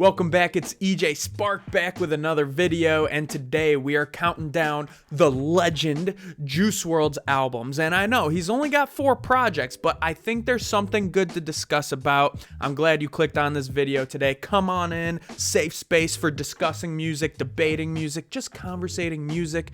Welcome back, it's EJ Spark back with another video, and today we are counting down the legend Juice WRLD's albums. And I know he's only got 4 projects, but I think there's something good to discuss about. I'm glad you clicked on this video today. Come on in, safe space for discussing music, debating music, just conversating music.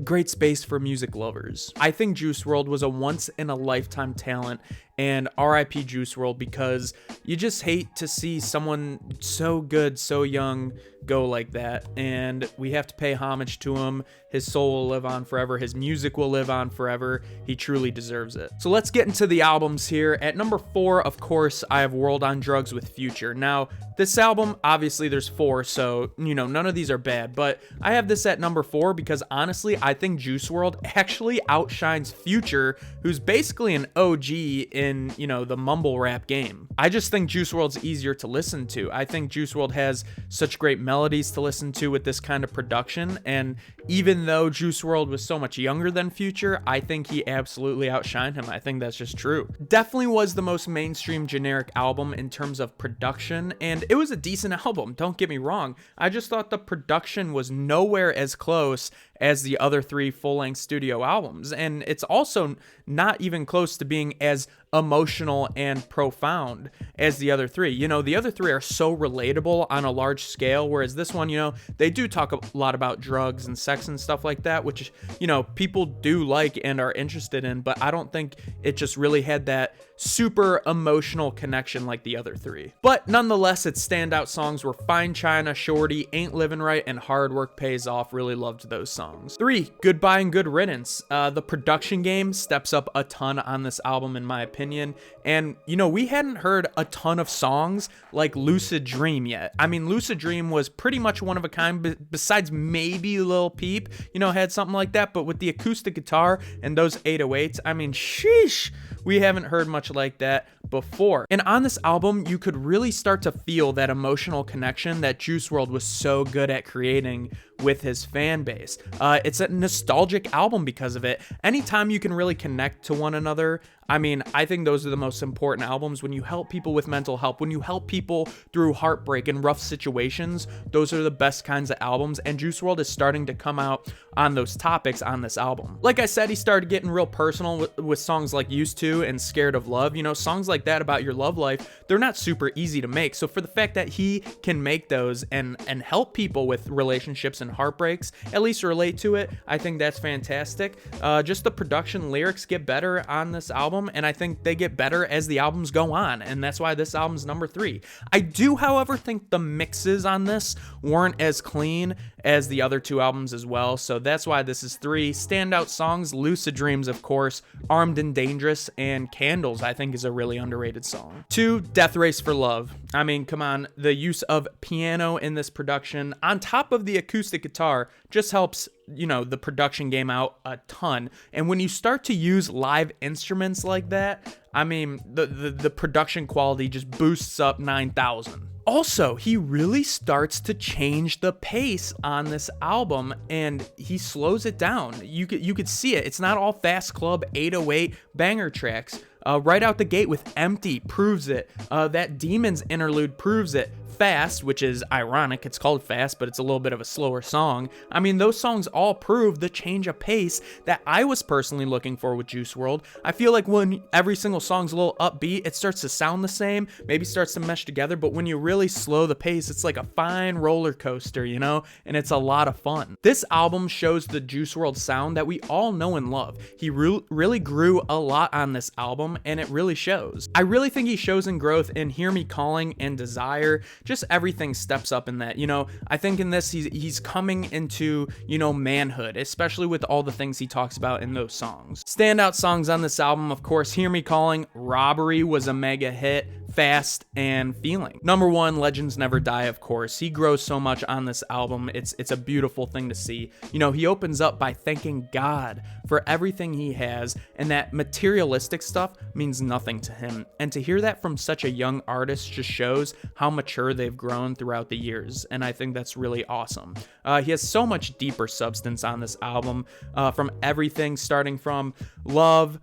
Great space for music lovers. I think Juice WRLD was a once-in-a-lifetime talent, and RIP Juice WRLD, because you just hate to see someone so good, so young, go like that, and we have to pay homage to him. His soul will live on forever. His music will live on forever. He truly deserves it. So let's get into the albums here. At number 4, of course, I have Wrld on Drugs with Future. Now, this album, obviously there's 4, so, none of these are bad, but I have this at number 4 because, honestly, I think Juice WRLD actually outshines Future, who's basically an OG in, the mumble rap game. I just think Juice WRLD's easier to listen to. I think Juice WRLD has such great melodies to listen to with this kind of production, and even though Juice WRLD was so much younger than Future, I think he absolutely outshined him. I think that's just true. Definitely was the most mainstream generic album in terms of production, and it was a decent album, don't get me wrong. I just thought the production was nowhere as close as the other 3 full-length studio albums, and it's also not even close to being as emotional and profound as the other 3. The other 3 are so relatable on a large scale, whereas this one, they do talk a lot about drugs and sex and stuff like that, which, people do like and are interested in, but I don't think it just really had that super emotional connection like the other 3. But nonetheless, its standout songs were Fine China, Shorty, Ain't Livin' Right, and Hard Work Pays Off. Really loved those songs. 3, Goodbye and Good Riddance. The production game steps up a ton on this album, in my opinion. And, we hadn't heard a ton of songs like Lucid Dream yet. I mean, Lucid Dream was pretty much one of a kind, besides maybe Lil Peep, had something like that. But with the acoustic guitar and those 808s, I mean, sheesh, we haven't heard much like that before. And on this album, you could really start to feel that emotional connection that Juice WRLD was so good at creating with his fan base. It's a nostalgic album because of it. Anytime you can really connect to one another, I mean, I think those are the most important albums. When you help people with mental health, when you help people through heartbreak and rough situations, those are the best kinds of albums, and Juice WRLD is starting to come out on those topics on this album. Like I said, he started getting real personal with songs like Used To and Scared of Love. Songs like that about your love life, they're not super easy to make. So for the fact that he can make those and help people with relationships and heartbreaks, at least relate to it, I think that's fantastic. Just the production, lyrics get better on this album, and I think they get better as the albums go on, and that's why this album's number 3. I do, however, think the mixes on this weren't as clean as the other 2 albums as well, so that's why this is 3. Standout songs, Lucid Dreams, of course, Armed and Dangerous, and Candles, I think, is a really underrated song. 2, Death Race for Love. I mean, come on, the use of piano in this production on top of the acoustic guitar just helps the production game out a ton. And when you start to use live instruments like that, I mean, the production quality just boosts up 9,000. Also, he really starts to change the pace on this album, and he slows it down. You could see it. It's not all fast club 808 banger tracks. Right out the gate with Empty proves it. That Demons interlude proves it. Fast, which is ironic, it's called Fast, but it's a little bit of a slower song. I mean, those songs all prove the change of pace that I was personally looking for with Juice WRLD. I feel like when every single song's a little upbeat, it starts to sound the same, maybe starts to mesh together, but when you really slow the pace, it's like a fine roller coaster, and it's a lot of fun. This album shows the Juice WRLD sound that we all know and love. He really grew a lot on this album, and it really shows. I really think he shows in growth in Hear Me Calling and Desire. Just everything steps up in that. I think in this he's coming into, manhood, especially with all the things he talks about in those songs. Standout songs on this album, of course, Hear Me Calling, Robbery was a mega hit, Fast, and Feeling. Number 1, Legends Never Die, of course. He grows so much on this album. It's a beautiful thing to see. He opens up by thanking God for everything he has, and that materialistic stuff means nothing to him. And to hear that from such a young artist just shows how mature they've grown throughout the years, and I think that's really awesome. He has so much deeper substance on this album, from everything starting from love,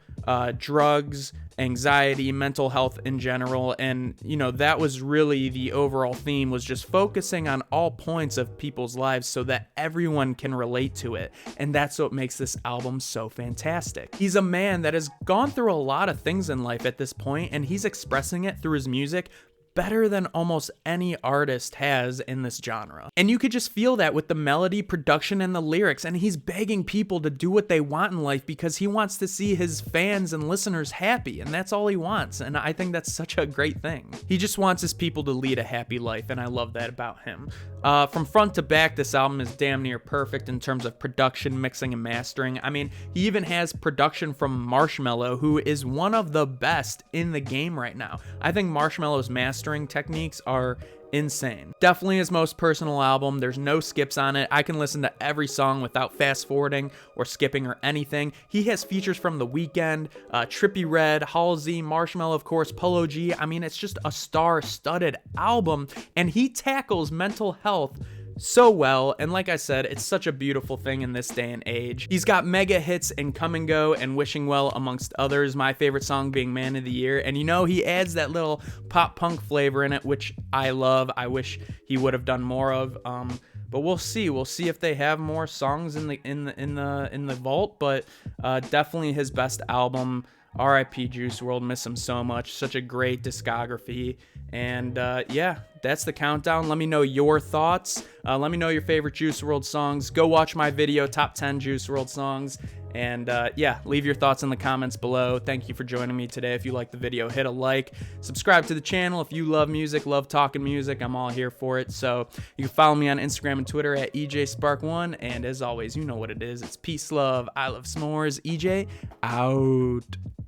drugs, anxiety, mental health in general. And that was really the overall theme, was just focusing on all points of people's lives so that everyone can relate to it. And that's what makes this album so fantastic. He's a man that has gone through a lot of things in life at this point, and he's expressing it through his music better than almost any artist has in this genre. And you could just feel that with the melody, production, and the lyrics. And he's begging people to do what they want in life because he wants to see his fans and listeners happy, and that's all he wants. And I think that's such a great thing. He just wants his people to lead a happy life, and I love that about him. From front to back, this album is damn near perfect in terms of production, mixing, and mastering. I mean, he even has production from Marshmello, who is one of the best in the game right now. I think Marshmello's mastering techniques are insane. Definitely his most personal album. There's no skips on it. I can listen to every song without fast forwarding or skipping or anything. He has features from The Weeknd, Trippie Redd, Halsey, Marshmello, of course, Polo G. I mean, it's just a star-studded album, and he tackles mental health so well. And like I said, it's such a beautiful thing in this day and age. He's got mega hits in Come and Go and Wishing Well, amongst others, my favorite song being Man of the Year. And he adds that little pop punk flavor in it, which I love. I wish he would have done more of. But we'll see if they have more songs in the vault. But definitely his best album. R.I.P. Juice WRLD, miss him so much. Such a great discography. And yeah, that's the countdown. Let me know your thoughts. Let me know your favorite Juice WRLD songs. Go watch my video, Top 10 Juice WRLD Songs. And yeah, leave your thoughts in the comments below. Thank you for joining me today. If you liked the video, hit a like. Subscribe to the channel. If you love music, love talking music, I'm all here for it. So you can follow me on Instagram and Twitter at EJSpark1. And as always, you know what it is. It's peace, love, I love s'mores. EJ, out.